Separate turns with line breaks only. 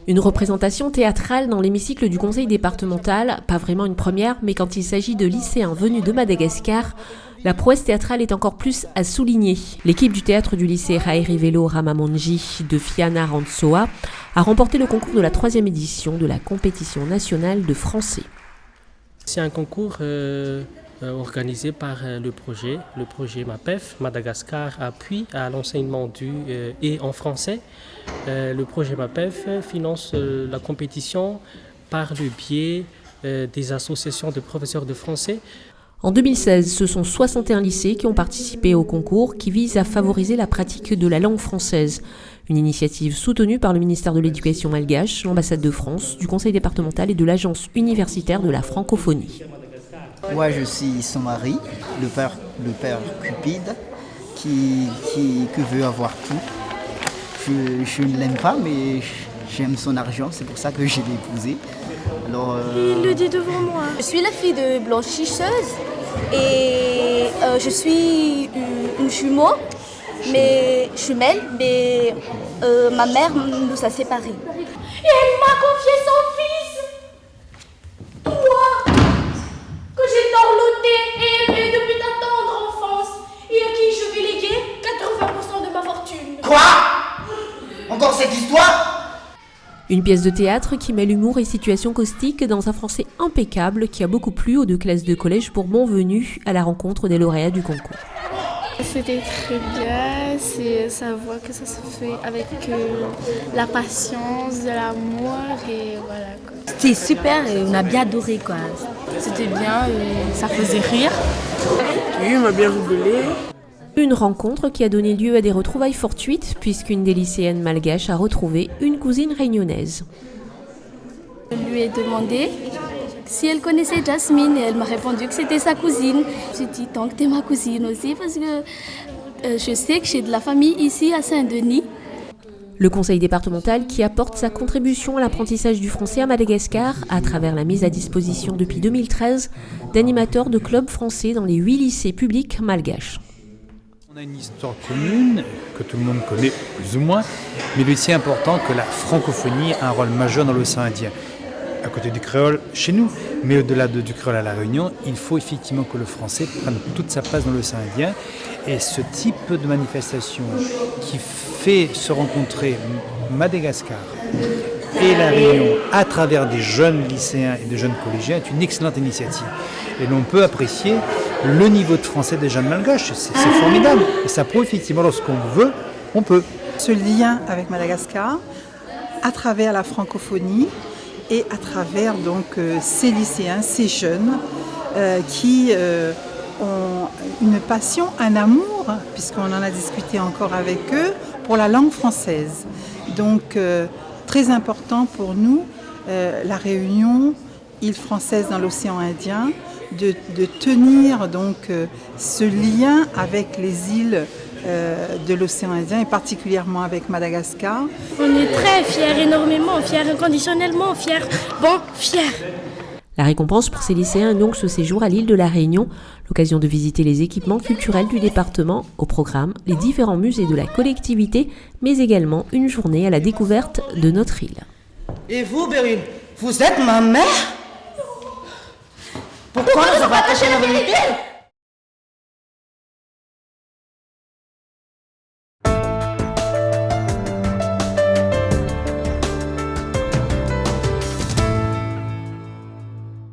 Une représentation théâtrale dans l'hémicycle du conseil départemental, pas vraiment une première, mais quand il s'agit de lycéens venus de Madagascar, la prouesse théâtrale est encore plus à souligner. L'équipe du théâtre du lycée Rairivelo Ramamonji de Fiana Rantsoa a remporté le concours de la 3e édition de la compétition nationale de français.
C'est un concours organisé par le projet MAPEF, Madagascar Appui à l'enseignement et en français. Le projet MAPEF finance la compétition par le biais des associations de professeurs de français.
En 2016, ce sont 61 lycées qui ont participé au concours qui vise à favoriser la pratique de la langue française. Une initiative soutenue par le ministère de l'Éducation malgache, l'ambassade de France, du conseil départemental et de l'agence universitaire de la francophonie.
Moi, je suis son mari, le père Cupide, qui veut avoir tout. Je ne l'aime pas, mais j'aime son argent, c'est pour ça que je l'ai épousé. Alors,
Il le dit devant moi.
Je suis la fille de blanchisseuse et je suis une jumeau, mais ma mère nous a séparés.
Et elle m'a confié son fils. Toi, que j'ai dorloté et aimé depuis ta tendre enfance et à qui je vais léguer 80% de ma fortune.
Quoi ? Encore cette histoire ?
Une pièce de théâtre qui mêle humour et situation caustique dans un français impeccable qui a beaucoup plu aux 2 classes de collège pour Bonvenue à la rencontre des lauréats du concours.
C'était très bien, ça voit que ça se fait avec la patience, de l'amour et voilà quoi.
C'était super et on a bien adoré quoi.
C'était bien, ça faisait rire.
Oui, on a bien rigolé.
Une rencontre qui a donné lieu à des retrouvailles fortuites puisqu'une des lycéennes malgaches a retrouvé une cousine réunionnaise.
Je lui ai demandé si elle connaissait Jasmine et elle m'a répondu que c'était sa cousine. Je me suis dit tant que t'es ma cousine aussi parce que je sais que j'ai de la famille ici à Saint-Denis.
Le conseil départemental qui apporte sa contribution à l'apprentissage du français à Madagascar à travers la mise à disposition depuis 2013 d'animateurs de clubs français dans les 8 lycées publics malgaches.
On a une histoire commune que tout le monde connaît plus ou moins, mais il est aussi important que la francophonie a un rôle majeur dans l'océan Indien. À côté du créole chez nous, mais au-delà du créole à La Réunion, il faut effectivement que le français prenne toute sa place dans l'océan Indien. Et ce type de manifestation qui fait se rencontrer Madagascar et La Réunion à travers des jeunes lycéens et des jeunes collégiens est une excellente initiative. Et l'on peut apprécier le niveau de français des jeunes malgaches, c'est formidable. Et ça prouve effectivement, lorsqu'on veut, on peut.
Ce lien avec Madagascar, à travers la francophonie et à travers donc ces lycéens, ces jeunes qui ont une passion, un amour, puisqu'on en a discuté encore avec eux, pour la langue française. Donc très important pour nous, la Réunion, île française dans l'océan Indien, de tenir donc ce lien avec les îles de l'océan Indien et particulièrement avec Madagascar.
On est très fiers, énormément fiers, inconditionnellement fiers. Bon, fiers.
La récompense pour ces lycéens est donc ce séjour à l'île de la Réunion, l'occasion de visiter les équipements culturels du département, au programme les différents musées de la collectivité, mais également une journée à la découverte de notre île.
Et vous, Bérine, vous êtes ma mère ? Pourquoi nous avons attaché la vérité ?